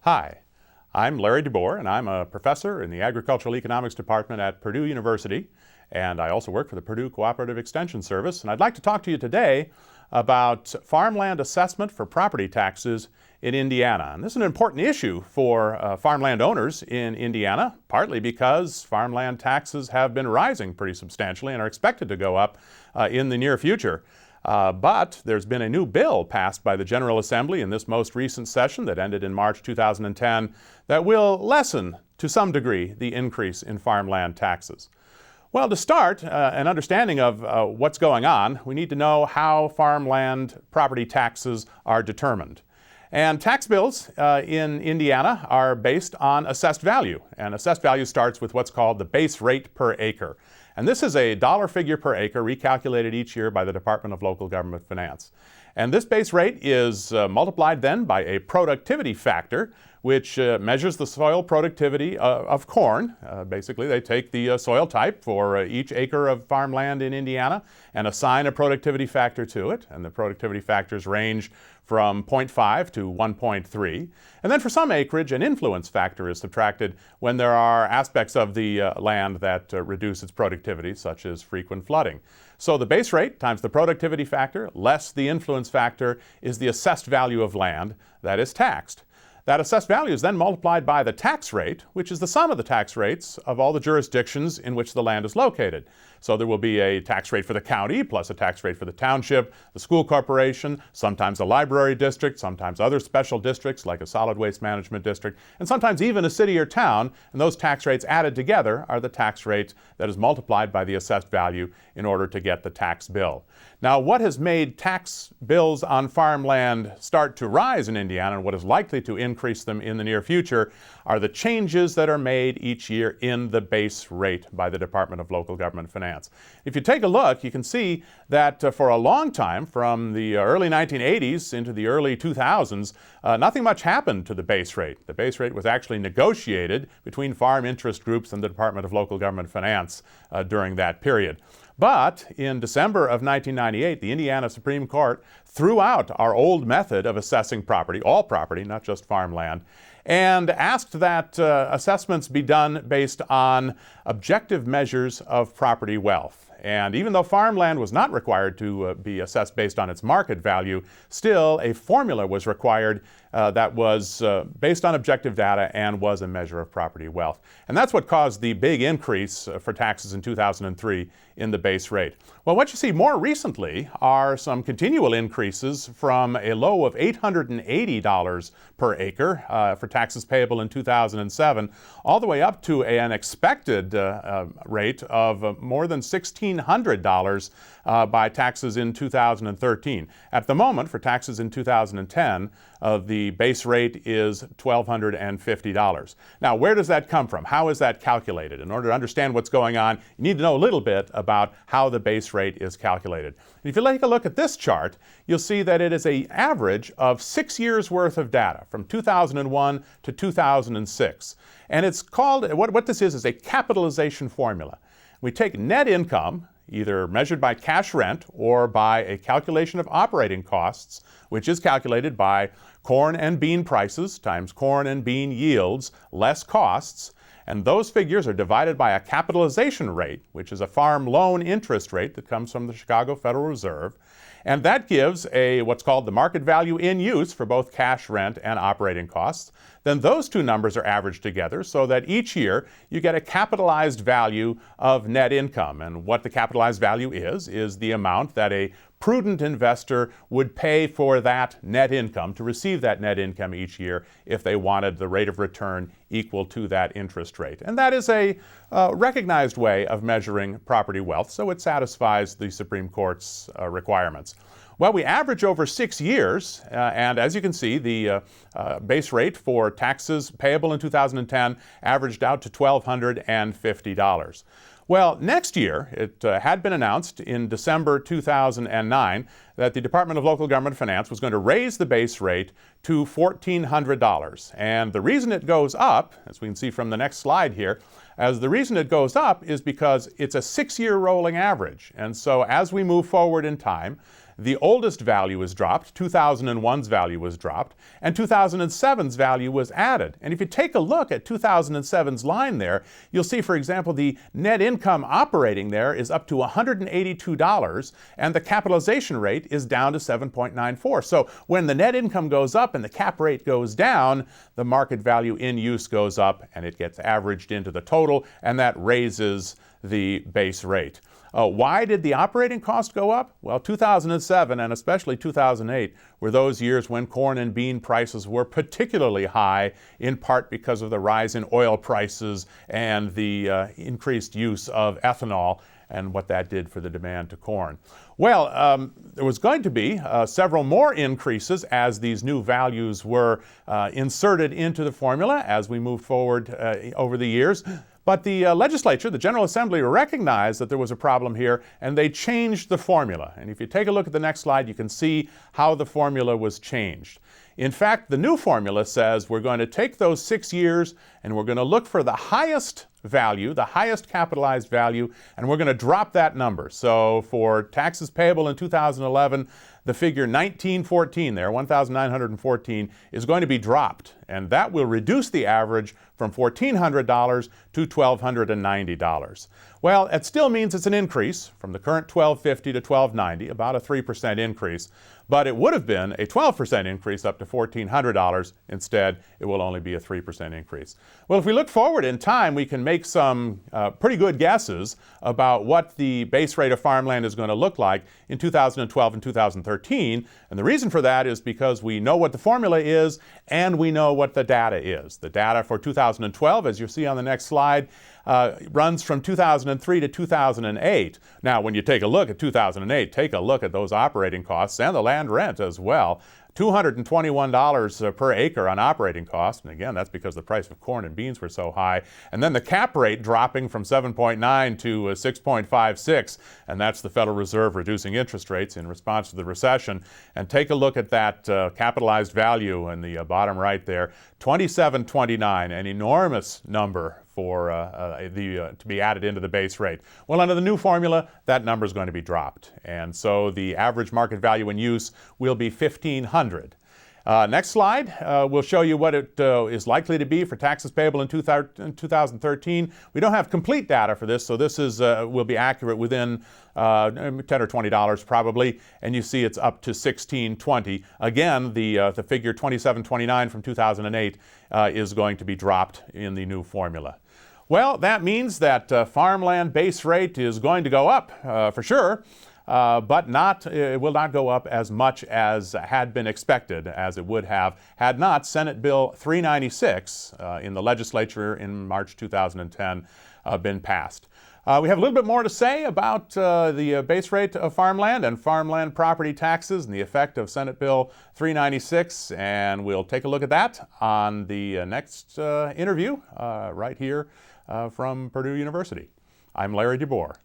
Hi, I'm Larry DeBoer, and I'm a professor in the Agricultural Economics Department at Purdue University, and I also work for the Purdue Cooperative Extension Service. And I'd like to talk to you today about farmland assessment for property taxes in Indiana. And this is an important issue for farmland owners in Indiana, partly because farmland taxes have been rising pretty substantially and are expected to go up in the near future. But there's been a new bill passed by the General Assembly in this most recent session that ended in March 2010 that will lessen, to some degree, the increase in farmland taxes. Well, to start an understanding of what's going on, we need to know how farmland property taxes are determined. And tax bills in Indiana are based on assessed value. And assessed value starts with what's called the base rate per acre. And this is a dollar figure per acre recalculated each year by the Department of Local Government Finance. And this base rate is multiplied then by a productivity factor, which measures the soil productivity of corn. Basically, they take the soil type for each acre of farmland in Indiana and assign a productivity factor to it. And the productivity factors range from 0.5 to 1.3. And then for some acreage, an influence factor is subtracted when there are aspects of the land that reduce its productivity, such as frequent flooding. So the base rate times the productivity factor less the influence factor is the assessed value of land that is taxed. That assessed value is then multiplied by the tax rate, which is the sum of the tax rates of all the jurisdictions in which the land is located. So there will be a tax rate for the county, plus a tax rate for the township, the school corporation, sometimes a library district, sometimes other special districts like a solid waste management district, and sometimes even a city or town. And those tax rates added together are the tax rate that is multiplied by the assessed value in order to get the tax bill. Now, what has made tax bills on farmland start to rise in Indiana, and what is likely to increase them in the near future, are the changes that are made each year in the base rate by the Department of Local Government Finance. If you take a look, you can see that for a long time, from the early 1980s into the early 2000s, nothing much happened to the base rate. The base rate was actually negotiated between farm interest groups and the Department of Local Government Finance during that period. But in December of 1998, the Indiana Supreme Court threw out our old method of assessing property, all property, not just farmland, and asked that assessments be done based on objective measures of property wealth. And even though farmland was not required to be assessed based on its market value, still a formula was required that was based on objective data and was a measure of property wealth. And that's what caused the big increase for taxes in 2003 in the base rate. Well, what you see more recently are some continual increases from a low of $880 per acre for taxes payable in 2007, all the way up to an expected rate of more than $1,600 by taxes in 2013. At the moment, for taxes in 2010, the base rate is $1,250. Now, where does that come from? How is that calculated? In order to understand what's going on, you need to know a little bit about how the base rate is calculated. And if you take a look at this chart, you'll see that it is an average of 6 years worth of data from 2001 to 2006. And it's called, what this is a capitalization formula. We take net income, either measured by cash rent or by a calculation of operating costs, which is calculated by corn and bean prices times corn and bean yields less costs, and those figures are divided by a capitalization rate, which is a farm loan interest rate that comes from the Chicago Federal Reserve, and that gives what's called the market value in use for both cash rent and operating costs. Then those two numbers are averaged together so that each year you get a capitalized value of net income. And what the capitalized value is the amount that a prudent investor would pay for that net income, to receive that net income each year if they wanted the rate of return equal to that interest rate. And that is a recognized way of measuring property wealth, so it satisfies the Supreme Court's requirements. Well, we average over 6 years, and as you can see, the base rate for taxes payable in 2010 averaged out to $1,250. Well, next year, it had been announced in December 2009 that the Department of Local Government Finance was going to raise the base rate to $1,400. And the reason it goes up, as we can see from the next slide here, the reason it goes up is because it's a 6-year rolling average. And so as we move forward in time, the oldest value is dropped, 2001's value was dropped, and 2007's value was added. And if you take a look at 2007's line there, you'll see, for example, the net income operating there is up to $182, and the capitalization rate is down to 7.94. So when the net income goes up and the cap rate goes down, the market value in use goes up and it gets averaged into the total, and that raises the base rate. Why did the operating cost go up? Well, 2007 and especially 2008 were those years when corn and bean prices were particularly high, in part because of the rise in oil prices and the increased use of ethanol and what that did for the demand to corn. Well, there was going to be several more increases as these new values were inserted into the formula as we moved forward over the years. But the legislature, the General Assembly, recognized that there was a problem here, and they changed the formula. And if you take a look at the next slide, you can see how the formula was changed. In fact, the new formula says we're going to take those 6 years and we're going to look for the highest value, the highest capitalized value, and we're going to drop that number. So for taxes payable in 2011, the figure 1914 there, 1,914, is going to be dropped, and that will reduce the average from $1,400 to $1,290. Well, it still means it's an increase from the current $1,250 to $1,290, about a 3% increase, but it would have been a 12% increase up to $1,400. Instead, it will only be a 3% increase. Well, if we look forward in time, we can make some pretty good guesses about what the base rate of farmland is going to look like in 2012 and 2013. And the reason for that is because we know what the formula is and we know what the data is. The data for 2012, as you see on the next slide, runs from 2003 to 2008. Now, when you take a look at 2008, take a look at those operating costs and the land rent as well. $221 per acre on operating costs, and again, that's because the price of corn and beans were so high. And then the cap rate dropping from 7.9 to 6.56, and that's the Federal Reserve reducing interest rates in response to the recession. And take a look at that capitalized value in the bottom right there, 2729, an enormous number for to be added into the base rate. Well, under the new formula, that number is going to be dropped, and so the average market value in use will be $1,500. Next slide will show you what it is likely to be for taxes payable in 2013. We don't have complete data for this, so this is will be accurate within $10 or $20 probably, and you see it's up to $1,620. Again, the figure 2729 from 2008 is going to be dropped in the new formula. Well, that means that farmland base rate is going to go up for sure. But it will not go up as much as had been expected, as it would have had not Senate Bill 396 in the legislature in March 2010 been passed. We have a little bit more to say about the base rate of farmland and farmland property taxes and the effect of Senate Bill 396, and we'll take a look at that on the next interview right here from Purdue University. I'm Larry DeBoer.